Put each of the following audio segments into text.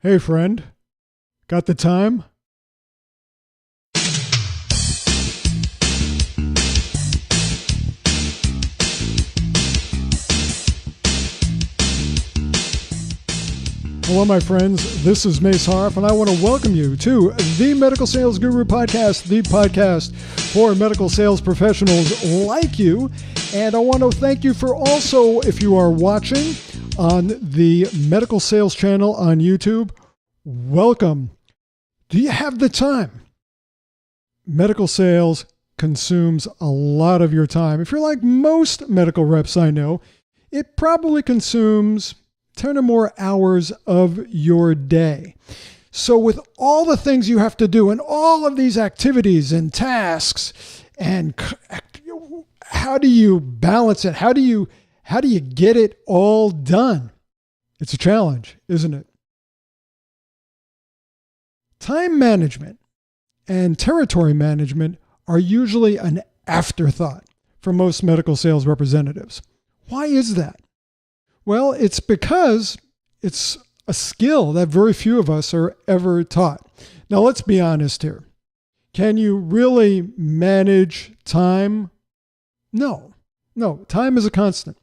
Hey, friend, got the time? Hello, my friends. This is Mace Harf, and I want to welcome you to the Medical Sales Guru Podcast, the podcast for medical sales professionals like you. And I want to thank you for also, if you are watching on the Medical Sales channel on YouTube, welcome. Do you have the time? Medical sales consumes a lot of your time. If you're like most medical reps I know, it probably consumes 10 or more hours of your day. So with all the things you have to do and all of these activities and tasks, and how do you balance it? How do you get it all done? It's a challenge, isn't it? Time management and territory management are usually an afterthought for most medical sales representatives. Why is that? Well, it's because it's a skill that very few of us are ever taught. Now, let's be honest here. Can you really manage time? No. Time is a constant.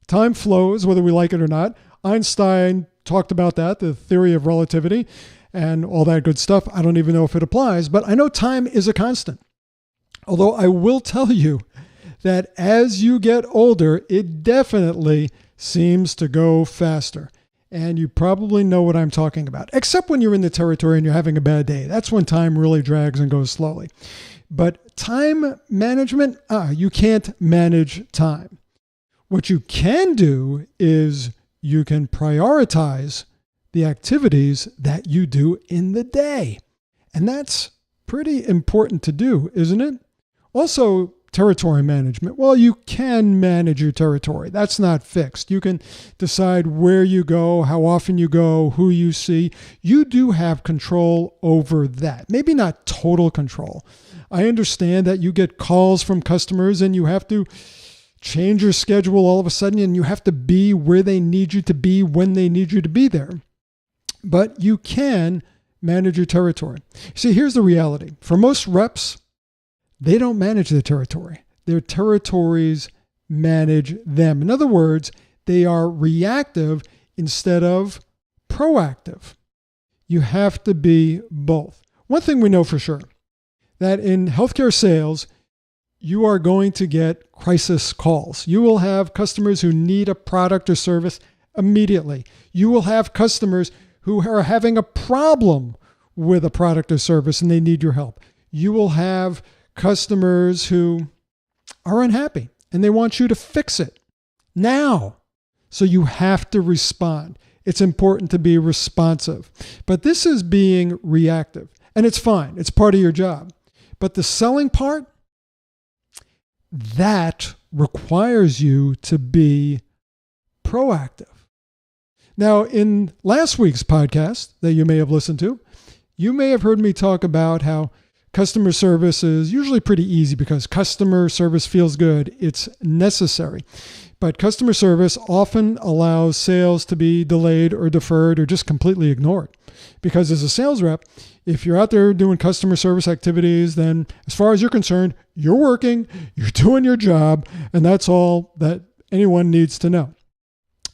Time flows, whether we like it or not. Einstein talked about that, the theory of relativity, and all that good stuff. I don't even know if it applies, but I know time is a constant. Although I will tell you that as you get older, it definitely seems to go faster. And you probably know what I'm talking about, except when you're in the territory and you're having a bad day. That's when time really drags and goes slowly. But time management, you can't manage time. What you can do is you can prioritize the activities that you do in the day. And that's pretty important to do, isn't it? Also, territory management. Well, you can manage your territory. That's not fixed. You can decide where you go, how often you go, who you see. You do have control over that. Maybe not total control. I understand that you get calls from customers and you have to change your schedule all of a sudden and you have to be where they need you to be when they need you to be there. But you can manage your territory. See, here's the reality. For most reps, they don't manage their territory. Their territories manage them. In other words, they are reactive instead of proactive. You have to be both. One thing we know for sure, that in healthcare sales, you are going to get crisis calls. You will have customers who need a product or service immediately. You will have customers who are having a problem with a product or service and they need your help. You will have customers who are unhappy and they want you to fix it now. So you have to respond. It's important to be responsive. But this is being reactive and it's fine. It's part of your job. But the selling part, that requires you to be proactive. Now, in last week's podcast that you may have listened to, you may have heard me talk about how customer service is usually pretty easy because customer service feels good. It's necessary. But customer service often allows sales to be delayed or deferred or just completely ignored. Because as a sales rep, if you're out there doing customer service activities, then as far as you're concerned, you're working, you're doing your job, and that's all that anyone needs to know.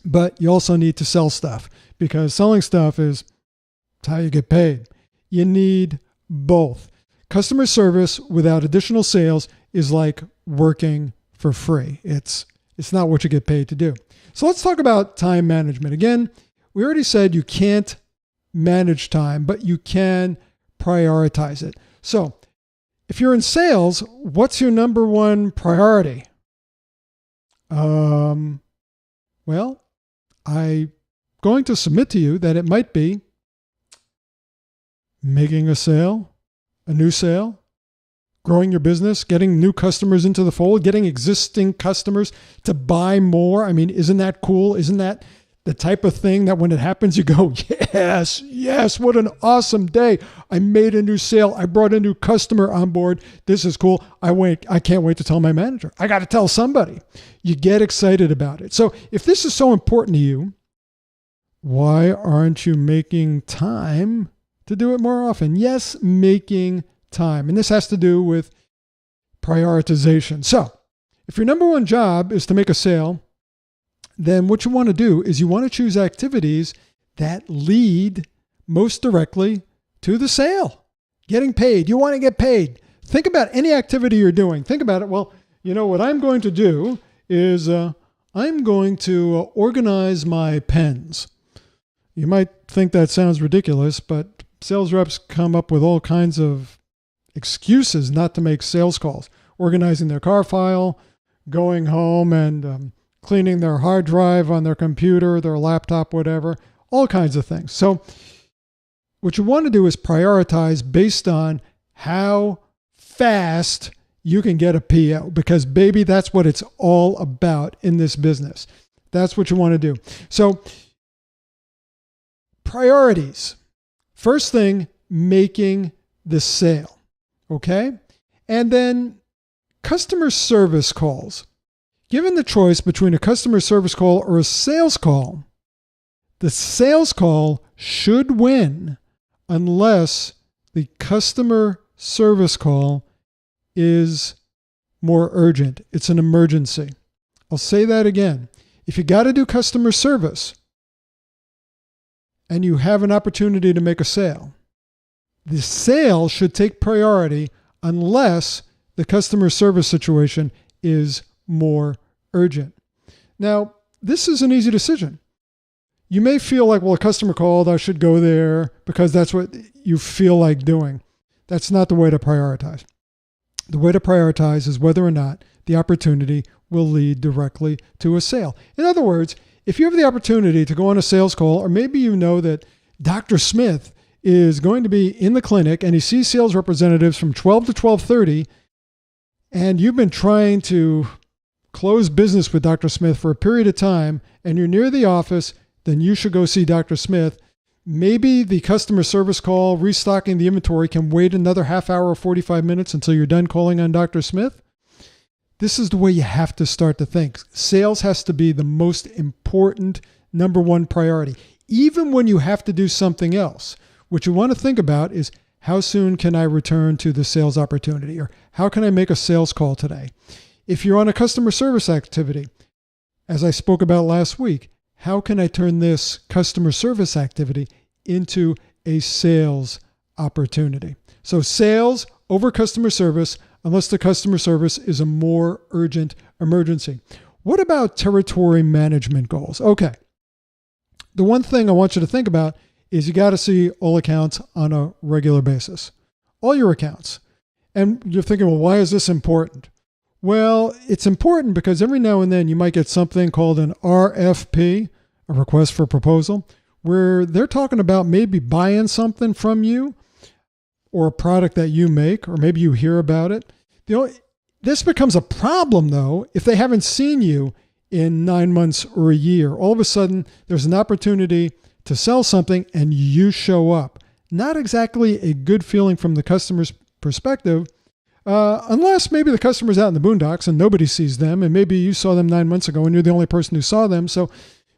But you also need to sell stuff because selling stuff is how you get paid. You need both. Customer service without additional sales is like working for free. It's not what you get paid to do. So let's talk about time management. Again, we already said you can't manage time, but you can prioritize it. So if you're in sales, what's your number one priority? Well, I'm going to submit to you that it might be making a sale, a new sale, growing your business, getting new customers into the fold, getting existing customers to buy more. I mean, isn't that cool? Isn't that the type of thing that when it happens, you go, yes, what an awesome day. I made a new sale. I brought a new customer on board. This is cool. I can't wait to tell my manager. I got to tell somebody. You get excited about it. So if this is so important to you, Why aren't you making time to do it more often? Yes, making time. And this has to do with prioritization. So if your number one job is to make a sale, then what you want to do is you want to choose activities that lead most directly to the sale. Getting paid. You want to get paid. Think about any activity you're doing. Think about it. Well, you know what I'm going to do is I'm going to organize my pens. You might think that sounds ridiculous, but sales reps come up with all kinds of excuses not to make sales calls. Organizing their car file, going home and cleaning their hard drive on their computer, their laptop, whatever, all kinds of things. So what you want to do is prioritize based on how fast you can get a PO, because baby, that's what it's all about in this business. That's what you want to do. So priorities. First thing, making the sale. Okay? And then customer service calls. Given the choice between a customer service call or a sales call, the sales call should win unless the customer service call is more urgent. It's an emergency. I'll say that again. If you got to do customer service and you have an opportunity to make a sale, the sale should take priority unless the customer service situation is more urgent. Now, this is an easy decision. You may feel like, well, a customer called, I should go there because that's what you feel like doing. That's not the way to prioritize. The way to prioritize is whether or not the opportunity will lead directly to a sale. In other words, if you have the opportunity to go on a sales call, or maybe you know that Dr. Smith is going to be in the clinic and he sees sales representatives from 12 to 12:30, and you've been trying to close business with Dr. Smith for a period of time, and you're near the office, then you should go see Dr. Smith. Maybe the customer service call, restocking the inventory, can wait another half hour or 45 minutes until you're done calling on Dr. Smith. This is the way you have to start to think. Sales has to be the most important number one priority. Even when you have to do something else, what you want to think about is, how soon can I return to the sales opportunity? Or how can I make a sales call today? If you're on a customer service activity, as I spoke about last week, how can I turn this customer service activity into a sales opportunity? So sales over customer service, unless the customer service is a more urgent emergency. What about territory management goals? Okay. The one thing I want you to think about is you got to see all accounts on a regular basis. All your accounts. And you're thinking, well, why is this important? Well, it's important because every now and then you might get something called an RFP, a request for proposal, where they're talking about maybe buying something from you or a product that you make, or maybe you hear about it. This becomes a problem, though, if they haven't seen you in 9 months or a year. All of a sudden, there's an opportunity to sell something and you show up. Not exactly a good feeling from the customer's perspective, unless maybe the customer's out in the boondocks and nobody sees them, and maybe you saw them 9 months ago and you're the only person who saw them. So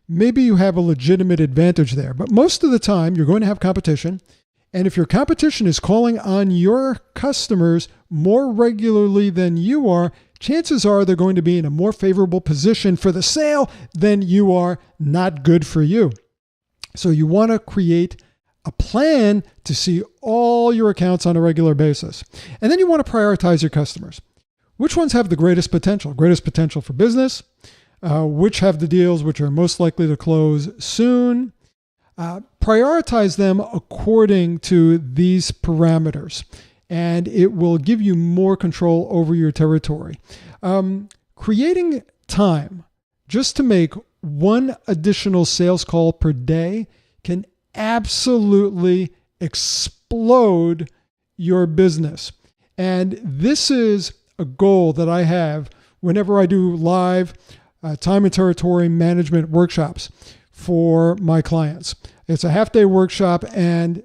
maybe you have a legitimate advantage there. But most of the time, you're going to have competition. And if your competition is calling on your customers more regularly than you are, chances are they're going to be in a more favorable position for the sale than you are. Not good for you. So you want to create a plan to see all your accounts on a regular basis. And then you want to prioritize your customers. Which ones have the greatest potential? Greatest potential for business? Which have the deals which are most likely to close soon? Prioritize them according to these parameters, and it will give you more control over your territory. Creating time just to make one additional sales call per day can absolutely explode your business. And this is a goal that I have whenever I do live time and territory management workshops for my clients. It's a half-day workshop, and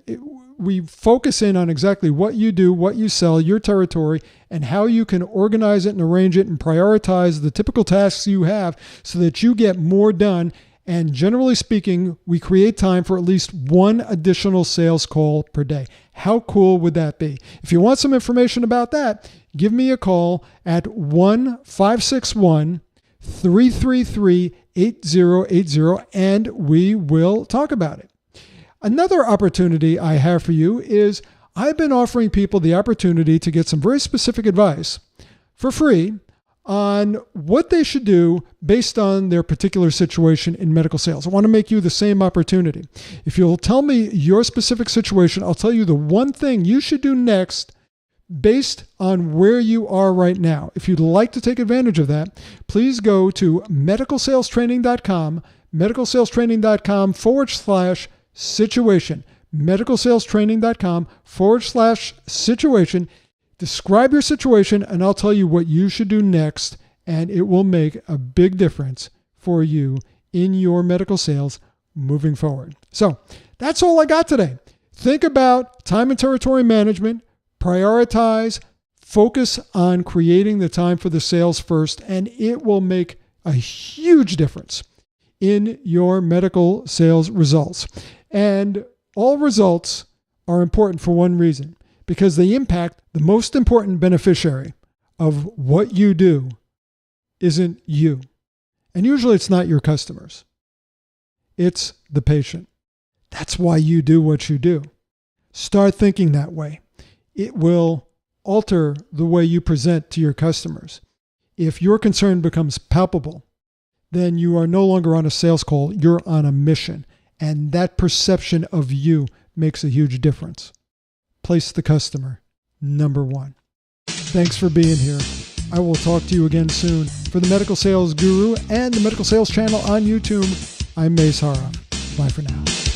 we focus in on exactly what you do, what you sell, your territory, and how you can organize it and arrange it and prioritize the typical tasks you have so that you get more done And generally speaking, we create time for at least one additional sales call per day. How cool would that be? If you want some information about that, give me a call at 1-561-333-8080 and we will talk about it. Another opportunity I have for you is I've been offering people the opportunity to get some very specific advice for free on what they should do based on their particular situation in medical sales. I want to make you the same opportunity. If you'll tell me your specific situation, I'll tell you the one thing you should do next based on where you are right now. If you'd like to take advantage of that, please go to medicalsalestraining.com, medicalsalestraining.com/situation, medicalsalestraining.com/situation. Describe your situation and I'll tell you what you should do next, and it will make a big difference for you in your medical sales moving forward. So that's all I got today. Think about time and territory management, prioritize, focus on creating the time for the sales first, and it will make a huge difference in your medical sales results. And all results are important for one reason, because they impact the most important beneficiary of what you do isn't you. And usually it's not your customers. It's the patient. That's why you do what you do. Start thinking that way. It will alter the way you present to your customers. If your concern becomes palpable, then you are no longer on a sales call, you're on a mission. And that perception of you makes a huge difference. Place the customer number one. Thanks for being here. I will talk to you again soon. For the Medical Sales Guru and the Medical Sales Channel on YouTube, I'm Mace Hara. Bye for now.